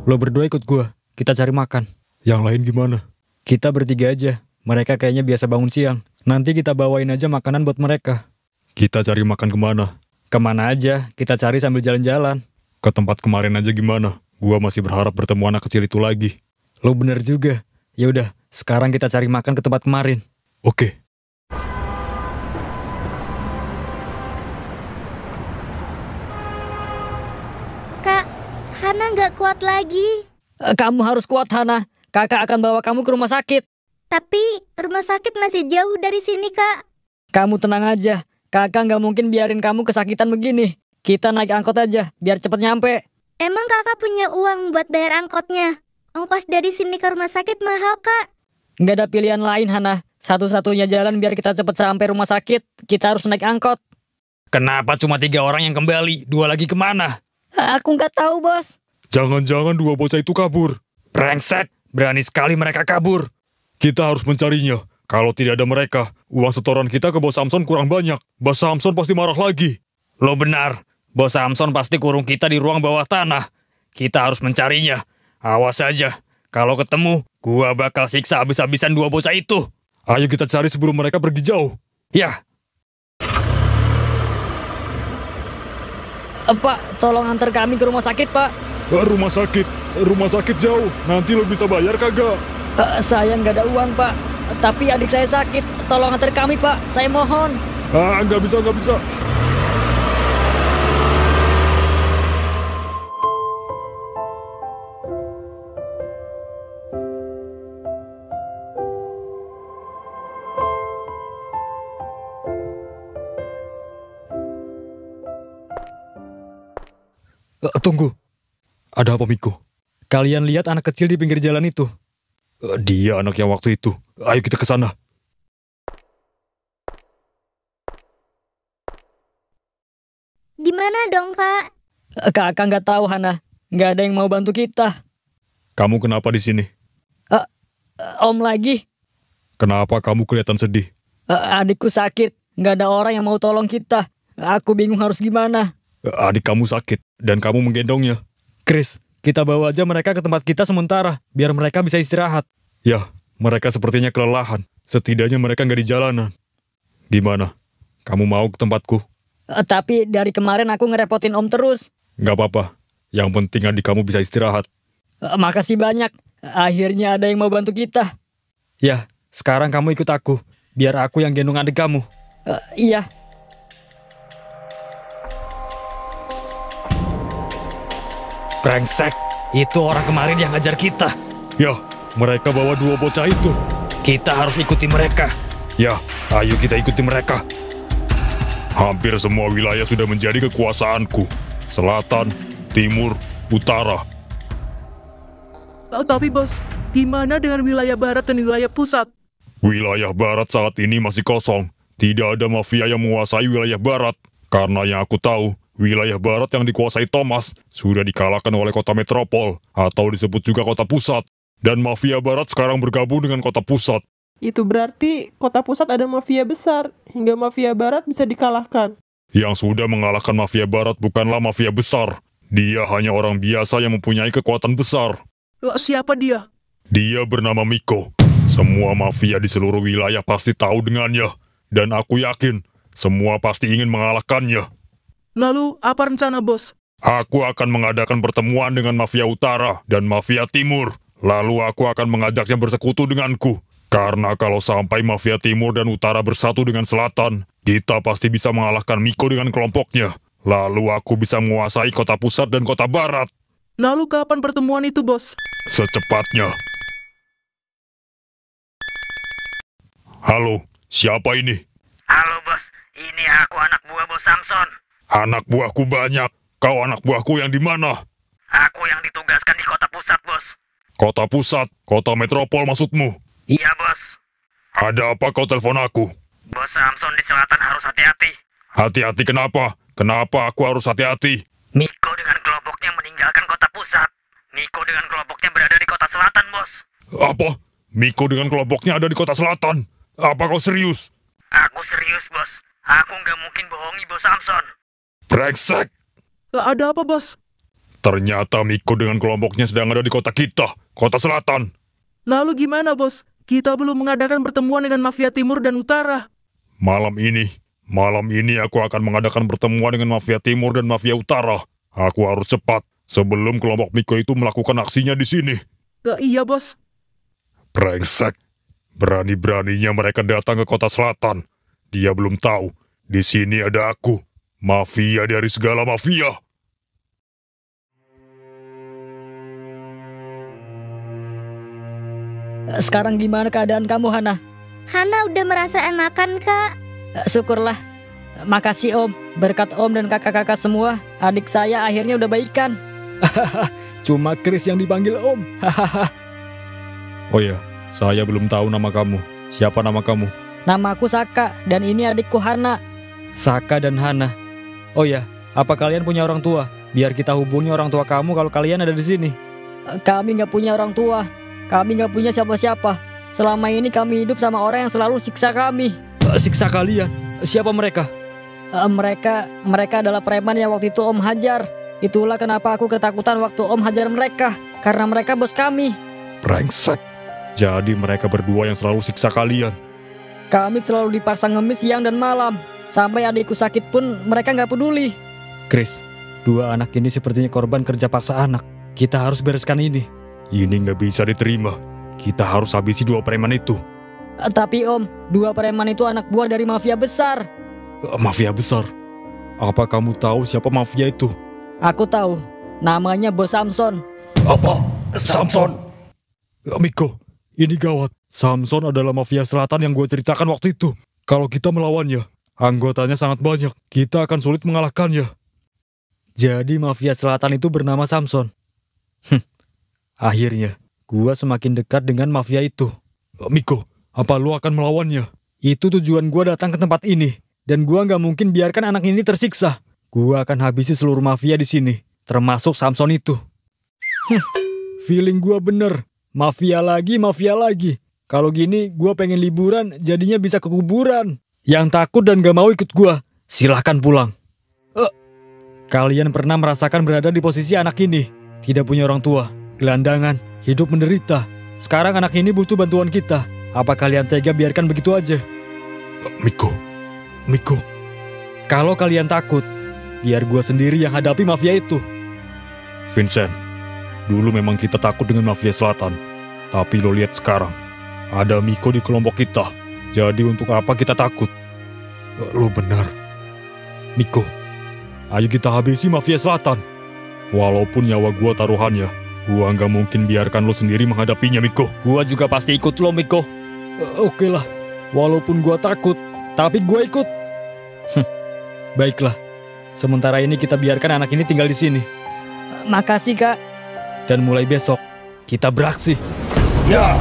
Lo berdua ikut gua, kita cari makan. Yang lain gimana? Kita bertiga aja, mereka kayaknya biasa bangun siang. Nanti kita bawain aja makanan buat mereka. Kita cari makan kemana? Kemana aja, kita cari sambil jalan-jalan. Ke tempat kemarin aja gimana? Gua masih berharap bertemu anak kecil itu lagi. Lo bener juga. Ya udah, sekarang kita cari makan ke tempat kemarin. Oke. Kak, Hana nggak kuat lagi. Kamu harus kuat, Hana. Kakak akan bawa kamu ke rumah sakit. Tapi rumah sakit masih jauh dari sini, Kak. Kamu tenang aja. Kakak nggak mungkin biarin kamu kesakitan begini. Kita naik angkot aja, biar cepet nyampe. Emang kakak punya uang buat bayar angkotnya? Ongkos dari sini ke rumah sakit mahal, Kak. Nggak ada pilihan lain, Hana. Satu-satunya jalan biar kita cepet sampai rumah sakit, kita harus naik angkot. Kenapa cuma 3 orang yang kembali? 2 lagi kemana? Aku nggak tahu, Bos. Jangan-jangan 2 bocah itu kabur. Brengsek, berani sekali mereka kabur. Kita harus mencarinya. Kalau tidak ada mereka, uang setoran kita ke Bos Samson kurang banyak. Bos Samson pasti marah lagi. Lo benar, Bos Samson pasti kurung kita di ruang bawah tanah. Kita harus mencarinya. Awas aja, kalau ketemu, gua bakal siksa habis-habisan 2 bocah itu. Ayo kita cari sebelum mereka pergi jauh. Ya, Pak, tolong antar kami ke rumah sakit, Pak. Rumah sakit jauh. Nanti lo bisa bayar kagak? Saya nggak ada uang, Pak. Tapi adik saya sakit. Tolong antar kami, Pak. Saya mohon. Nggak bisa. tunggu. Ada apa, Miko? Kalian lihat anak kecil di pinggir jalan itu? Dia anak yang waktu itu. Ayo kita ke sana. Gimana dong, Kak? Kakak nggak tahu, Hana. Nggak ada yang mau bantu kita. Kamu kenapa di sini? Om lagi. Kenapa kamu kelihatan sedih? Adikku sakit. Nggak ada orang yang mau tolong kita. Aku bingung harus gimana. Adik kamu sakit dan kamu menggendongnya. Chris, kita bawa aja mereka ke tempat kita sementara, biar mereka bisa istirahat. Ya, mereka sepertinya kelelahan. Setidaknya mereka nggak di jalanan. Gimana? Kamu mau ke tempatku? Tapi dari kemarin aku ngerepotin Om terus. Nggak apa-apa. Yang penting adik kamu bisa istirahat. Makasih banyak. Akhirnya ada yang mau bantu kita. Ya, sekarang kamu ikut aku, biar aku yang gendong adik kamu. Iya. Brengsek, itu orang kemarin yang ngajar kita. Ya, mereka bawa 2 bocah itu. Kita harus ikuti mereka. Ya, ayo kita ikuti mereka. Hampir semua wilayah sudah menjadi kekuasaanku. Selatan, timur, utara. Tapi bos, gimana dengan wilayah barat dan wilayah pusat? Wilayah barat saat ini masih kosong. Tidak ada mafia yang menguasai wilayah barat. Karena yang aku tahu, wilayah barat yang dikuasai Thomas sudah dikalahkan oleh kota metropol, atau disebut juga kota pusat. Dan mafia barat sekarang bergabung dengan kota pusat. Itu berarti kota pusat ada mafia besar, hingga mafia barat bisa dikalahkan. Yang sudah mengalahkan mafia barat bukanlah mafia besar. Dia hanya orang biasa yang mempunyai kekuatan besar. Siapa dia? Dia bernama Miko. Semua mafia di seluruh wilayah pasti tahu dengannya. Dan aku yakin, semua pasti ingin mengalahkannya. Lalu, apa rencana bos? Aku akan mengadakan pertemuan dengan mafia utara dan mafia timur. Lalu aku akan mengajaknya bersekutu denganku. Karena kalau sampai mafia timur dan utara bersatu dengan selatan, kita pasti bisa mengalahkan Miko dengan kelompoknya. Lalu aku bisa menguasai kota pusat dan kota barat. Lalu kapan pertemuan itu bos? Secepatnya. Halo, siapa ini? Halo bos, ini aku anak buah bos Samson. Anak buahku banyak. Kau anak buahku yang di mana? Aku yang ditugaskan di kota pusat bos. Kota pusat, kota metropol maksudmu? Iya bos. Ada apa kau telepon aku? Bos Samson di selatan harus hati-hati. Hati-hati kenapa? Kenapa aku harus hati-hati? Miko dengan kelompoknya meninggalkan kota pusat. Miko dengan kelompoknya berada di kota selatan bos. Apa? Miko dengan kelompoknya ada di kota selatan? Apa kau serius? Aku serius bos. Aku nggak mungkin bohongi bos Samson. Brengsek! Ada apa bos? Ternyata Miko dengan kelompoknya sedang ada di kota kita, kota selatan. Lalu gimana, Bos? Kita belum mengadakan pertemuan dengan Mafia Timur dan Utara. Malam ini aku akan mengadakan pertemuan dengan Mafia Timur dan Mafia Utara. Aku harus cepat sebelum kelompok Miko itu melakukan aksinya di sini. Iya, Bos. Brengsek. Berani-beraninya mereka datang ke kota selatan. Dia belum tahu, di sini ada aku, mafia dari segala mafia. Sekarang gimana keadaan kamu, Hana? Hana udah merasa enakan, Kak. Syukurlah. Makasih Om. Berkat Om dan kakak-kakak semua, adik saya akhirnya udah baikan. Cuma Chris yang dipanggil Om. Oh ya, saya belum tahu nama kamu. Siapa nama kamu? Namaku Saka dan ini adikku Hana. Saka dan Hana. Oh ya, apa kalian punya orang tua? Biar kita hubungi orang tua kamu kalau kalian ada di sini. Kami nggak punya orang tua. Kami nggak punya siapa-siapa. Selama ini kami hidup sama orang yang selalu siksa kami. Siksa kalian? Siapa mereka? Mereka adalah preman yang waktu itu Om hajar. Itulah kenapa aku ketakutan waktu Om hajar mereka. Karena mereka bos kami. Brengsek. Jadi mereka berdua yang selalu siksa kalian. Kami selalu dipaksa ngemis siang dan malam. Sampai adikku sakit pun mereka nggak peduli. Chris, dua anak ini sepertinya korban kerja paksa anak. Kita harus bereskan ini. Ini nggak bisa diterima. Kita harus habisi dua preman itu. Tapi Om, dua preman itu anak buah dari mafia besar. Mafia besar? Apa kamu tahu siapa mafia itu? Aku tahu. Namanya Bos Samson. Apa? Samson? Miko, ini gawat. Samson adalah mafia selatan yang gue ceritakan waktu itu. Kalau kita melawannya, anggotanya sangat banyak. Kita akan sulit mengalahkannya. Jadi mafia selatan itu bernama Samson. Akhirnya, gua semakin dekat dengan mafia itu. Miko, apa lu akan melawannya? Itu tujuan gua datang ke tempat ini. Dan gua nggak mungkin biarkan anak ini tersiksa. Gua akan habisi seluruh mafia di sini, termasuk Samson itu. Feeling gua bener. Mafia lagi. Kalau gini, gua pengen liburan, jadinya bisa ke kuburan. Yang takut dan gak mau ikut gua, silahkan pulang. Kalian pernah merasakan berada di posisi anak ini? Tidak punya orang tua, gelandangan, hidup menderita. Sekarang anak ini butuh bantuan kita. Apa kalian tega biarkan begitu aja? Miko. Kalau kalian takut, biar gua sendiri yang hadapi mafia itu. Vincent, dulu memang kita takut dengan mafia selatan. Tapi lo lihat sekarang, ada Miko di kelompok kita. Jadi untuk apa kita takut? Lo benar. Miko, ayo kita habisi mafia selatan. Walaupun nyawa gua taruhannya, gua nggak mungkin biarkan lo sendiri menghadapinya, Miko. Gua juga pasti ikut lo, Miko. Oke lah, walaupun gua takut, tapi gua ikut. Baiklah, sementara ini kita biarkan anak ini tinggal di sini. Makasih, Kak. Dan mulai besok, kita beraksi. Ya!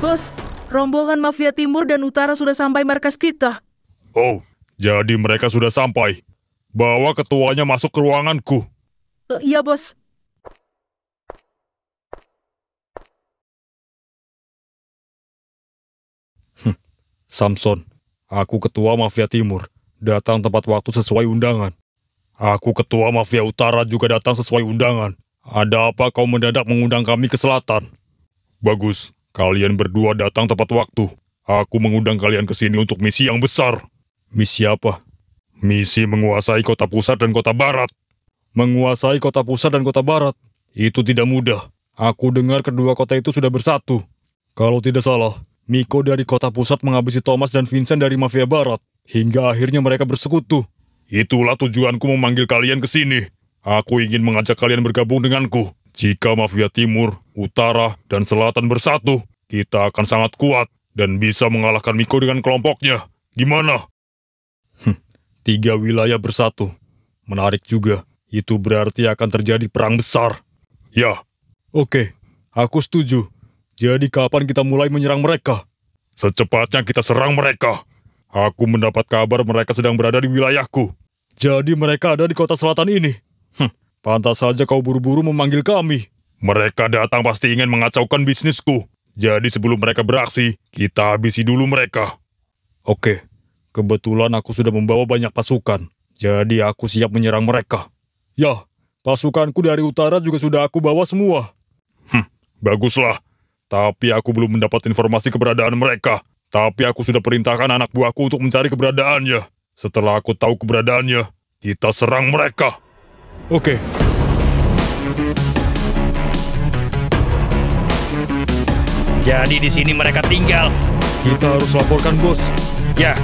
Bos, rombongan Mafia Timur dan Utara sudah sampai markas kita. Oh, jadi mereka sudah sampai. Bawa ketuanya masuk ke ruanganku. Iya, Bos. Samson, aku ketua Mafia Timur. Datang tepat waktu sesuai undangan. Aku ketua Mafia Utara juga datang sesuai undangan. Ada apa kau mendadak mengundang kami ke selatan? Bagus, kalian berdua datang tepat waktu. Aku mengundang kalian ke sini untuk misi yang besar. Misi apa? Misi menguasai kota pusat dan kota barat. Menguasai kota pusat dan kota barat. Itu tidak mudah. Aku dengar kedua kota itu sudah bersatu. Kalau tidak salah, Miko dari kota pusat menghabisi Thomas dan Vincent dari mafia barat. Hingga akhirnya mereka bersekutu. Itulah tujuanku memanggil kalian ke sini. Aku ingin mengajak kalian bergabung denganku. Jika mafia timur, utara, dan selatan bersatu, kita akan sangat kuat dan bisa mengalahkan Miko dengan kelompoknya. Gimana? 3 wilayah bersatu. Menarik juga. Itu berarti akan terjadi perang besar. Ya. Oke, aku setuju. Jadi kapan kita mulai menyerang mereka? Secepatnya kita serang mereka. Aku mendapat kabar mereka sedang berada di wilayahku. Jadi mereka ada di kota selatan ini. Pantas saja kau buru-buru memanggil kami. Mereka datang pasti ingin mengacaukan bisnisku. Jadi sebelum mereka beraksi, kita habisi dulu mereka. Oke, kebetulan aku sudah membawa banyak pasukan. Jadi aku siap menyerang mereka. Ya, pasukanku dari utara juga sudah aku bawa semua. Baguslah. Tapi aku belum mendapat informasi keberadaan mereka. Tapi aku sudah perintahkan anak buahku untuk mencari keberadaannya. Setelah aku tahu keberadaannya, kita serang mereka. Oke. Jadi di sini mereka tinggal. Kita harus laporkan, bos. Ya.